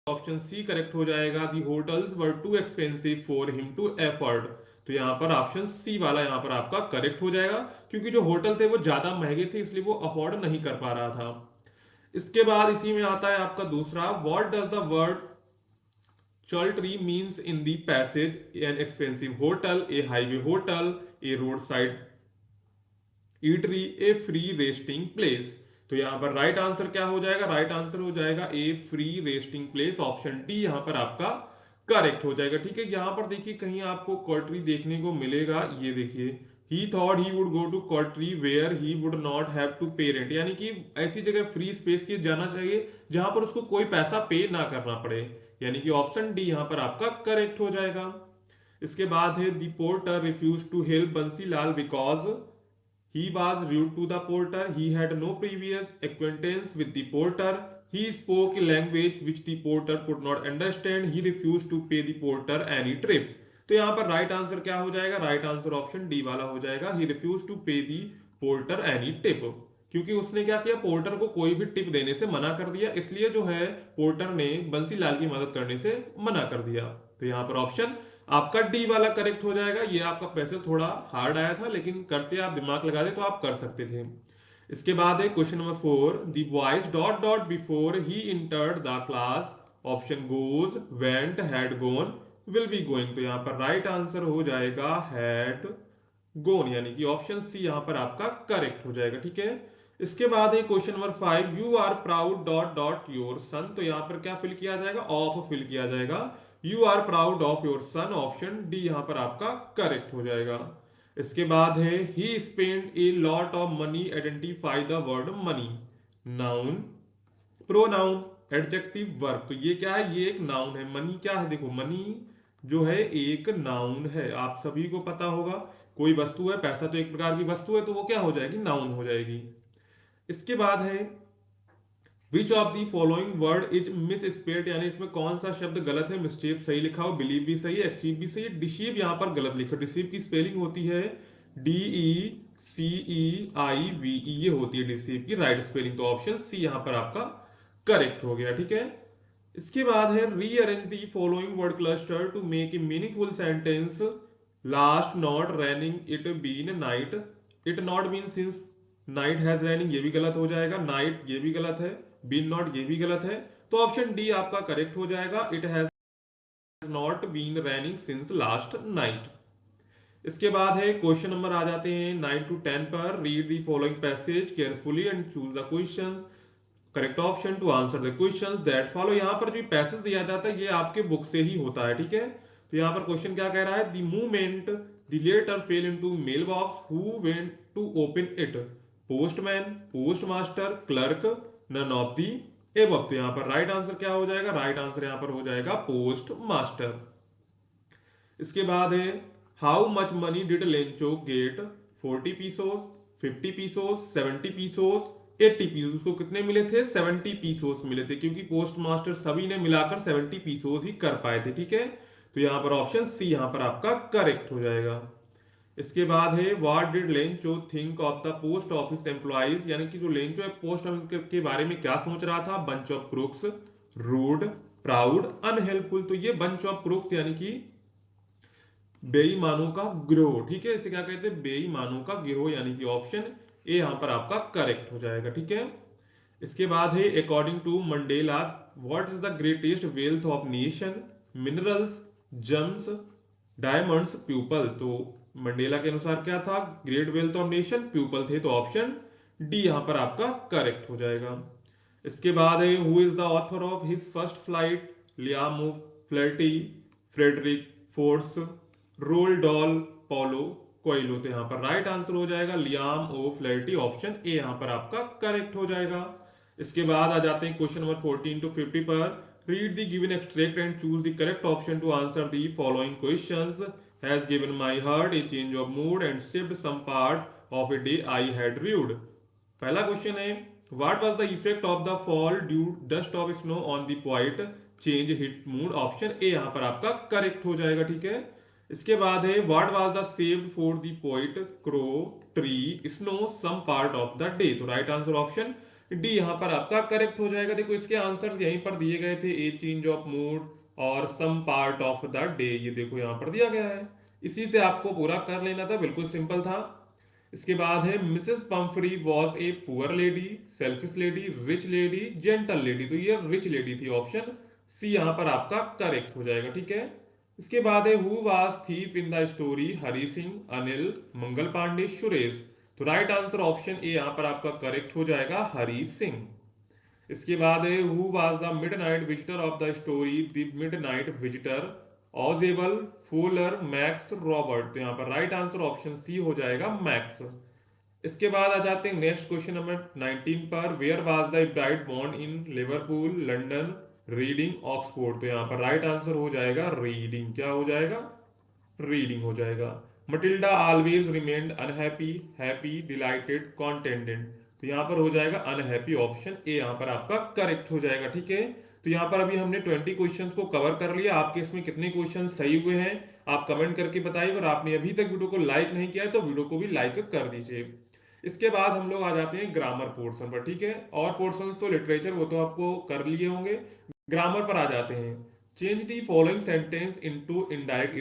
Option C correct हो जाएगा। The hotels were too expensive for him to afford. तो यहाँ पर ऑप्शन सी वाला यहाँ पर आपका करेक्ट हो जाएगा, क्योंकि जो होटल थे वो ज्यादा महंगे थे इसलिए वो अफोर्ड नहीं कर पा रहा था। इसके बाद इसी में आता है आपका दूसरा, what does the word choultry means in the passage, an expensive hotel, a highway hotel, a road side eatery, a free resting place. तो यहां पर राइट आंसर क्या हो जाएगा? राइट आंसर हो जाएगा a free resting place, option D यहां पर आपका करेक्ट हो जाएगा। ठीक है, यहां पर देखिए कहीं आपको कॉटरी देखने को मिलेगा, ये देखिए, he thought he would go to coterie where he would not have to pay rent, यानी कि ऐसी जगह फ्री स्पेस की जाना चाहिए जहां पर उसको कोई पैसा पे ना करना पड़े, यानी कि ऑप्शन डी यहां पर आपका करेक्ट हो जाएगा। इसके बाद है the porter refuse to help Bansilal because he was rude to the porter. He had no previous acquaintance with the porter. He spoke a language which the porter could not understand. He refused to pay the porter any trip. तो यहाँ पर right answer क्या हो जाएगा? Right answer option D वाला हो जाएगा। He refuse to पे दी पोर्टर एनी टिप, क्योंकि उसने क्या किया, पोर्टर को कोई भी टिप देने से मना कर दिया, इसलिए जो है पोर्टर ने बंसीलाल की मदद करने से मना कर दिया। तो यहाँ पर ऑप्शन आपका डी वाला करेक्ट हो जाएगा। ये आपका पैसे थोड़ा हार्ड आया था, लेकिन करते आप दिमाग लगा दे तो आप कर सकते थे। इसके बाद है question number 4, the voice dot dot before he entered the class, option goes, went, had gone, will be going. तो यहाँ पर राइट आंसर हो जाएगा हैड गोन, यानी कि ऑप्शन सी यहाँ पर आपका करेक्ट हो जाएगा। ठीक है, इसके बाद है question number 5, you are proud dot dot your son. तो यहाँ पर क्या फिल किया जाएगा? ऑफ फिल किया जाएगा। You are proud of your son, option D यहाँ पर आपका करेक्ट हो जाएगा। इसके बाद है he spend a lot of money, identify the word money, noun, pronoun, adjective, verb. तो ये क्या है? ये एक नाउन है। मनी क्या है? देखो, मनी जो है एक नाउन है, आप सभी को पता होगा। कोई वस्तु है, पैसा तो एक प्रकार की वस्तु है, तो वो क्या हो जाएगी? नाउन हो जाएगी। इसके बाद है which of the following word is miss spelled, यानी इसमें कौन सा शब्द गलत है? मिस्टेक सही लिखा हो, बिलीव भी सही है, एक्चीव भी सही है, डिसीव यहां पर गलत लिखो। डिसीव की स्पेलिंग होती है DECEIVE, ये होती है डिसीव की राइट स्पेलिंग। तो ऑप्शन सी यहां पर आपका करेक्ट हो गया। ठीक है, इसके बाद है rearrange the following word cluster to make a meaningful sentence, last not raining it been night, it not been since night has raining, ये भी गलत हो जाएगा, नाइट ये भी गलत है, बीन नॉट ये भी गलत है। तो ऑप्शन डी आपका करेक्ट हो जाएगा, it has not been raining since last night. इसके बाद है क्वेश्चन नंबर आ जाते हैं 9 to 10 पर, read the following passage carefully and choose the questions, correct option to answer the questions that follow. यहाँ पर जो पैसेज दिया जाता है ये आपके बुक से ही होता है। ठीक है, तो यहाँ पर क्वेश्चन क्या कह रहा है? The movement the letter fell into mail box, who went to open it, postman, post master, clerk, none of the above. तो यहाँ पर राइट आंसर क्या हो जाएगा? राइट आंसर यहाँ पर हो जाएगा पोस्ट मास्टर। इसके बाद है how much money did Lencho get, 40 pesos, 50 pesos, 70 pesos, 80 pesos. उसको कितने मिले थे? 70 पीसोस मिले थे, क्योंकि पोस्ट मास्टर सभी ने मिलाकर 70 पीसोस ही कर पाए थे। ठीक है, तो यहां पर ऑप्शन सी यहां पर आपका करेक्ट हो जाएगा। इसके बाद है what did Lencho think of the post office employees, यानी कि जो लेंचो है पोस्ट ऑफिस के बारे में क्या सोच रहा था? Bunch of crooks, rude, proud, unhelpful. तो ये बंच ऑफ क्रूक्स यानी कि बेईमानों का गिरोह। ठीक है, इसे क्या कहते हैं? बेईमानों का गिरोह, यानी कि ऑप्शन ए यहां पर आपका करेक्ट हो जाएगा। ठीक है, इसके बाद है according to Mandela what is the greatest wealth of nation, minerals, gems, diamonds, people. तो मंडेला के अनुसार क्या था? Great wealth of nation people थे, तो ऑप्शन डी यहां पर आपका करेक्ट हो जाएगा। इसके बाद है who is the author of his first flight, Liam Flaherty, Frederick Forsyth, Roald Dahl, Paulo Coelho. तो यहां पर राइट आंसर हो जाएगा Liam O Flaherty, option A यहां पर आपका करेक्ट हो जाएगा। इसके बाद आ जाते हैं क्वेश्चन नंबर 14 to 50 पर, read the given extract and choose the correct option to answer the following questions, has given my heart a change of mood and shift some part of a day I had rued. पहला question है what was the effect of the fall due dust of snow on the poet, change hit mood, option A यहां पर आपका correct हो जाएगा। ठीक है, इसके बाद है what was the saved for the poet, crow, tree, snow, some part of the day. तो राइट आंसर ऑप्शन डी यहाँ पर आपका करेक्ट हो जाएगा। देखो इसके आंसर्स यहीं पर दिए गए थे, ए चेंज ऑफ मूड और some part of the day, ये देखो यहाँ पर दिया गया है। इसी से आपको पूरा कर लेना था, बिल्कुल सिंपल था। इसके बाद है Mrs Pomfrey was a poor lady, selfish lady, rich lady, gentle lady, तो ये रिच लेडी थी, ऑप्शन सी यहाँ पर आपका करेक्ट हो जाएगा, ठीक है। इसके बाद है who was thief in the story, Hari Singh, Anil, Mangal Pandey, Suresh, तो राइट आंसर ऑप्शन ए यहाँ पर आपका करेक्ट हो जाएगा, हरी सिंह। इसके बाद है who was the midnight visitor of the story, the midnight visitor, Ausable, Fowler, Max, Robert, तो यहाँ पर राइट आंसर ऑप्शन सी हो जाएगा, मैक्स। इसके बाद आ जाते हैं नेक्स्ट क्वेश्चन नंबर 19 पर, where was the bright born, in Liverpool, London, Reading, Oxford, तो यहाँ पर राइट आंसर हो जाएगा रीडिंग, क्या हो जाएगा, रीडिंग हो जाएगा। Matilda always remained unhappy, happy, delighted, contented, तो यहाँ पर हो जाएगा अनहैप्पी, ऑप्शन ए यहाँ पर आपका करेक्ट हो जाएगा, ठीक है। तो यहाँ पर अभी हमने 20 क्वेश्चंस को कवर कर लिया। आपके इसमें कितने क्वेश्चन सही हुए हैं आप कमेंट करके बताइए, और आपने अभी तक वीडियो को लाइक नहीं किया है तो वीडियो को भी लाइक कर दीजिए। इसके बाद हम लोग आ जाते हैं ग्रामर पोर्शन पर, ठीक है। और पोर्शंस तो लिटरेचर वो तो आपको कर लिए होंगे, ग्रामर पर आ जाते हैं। Change the following sentence into indirect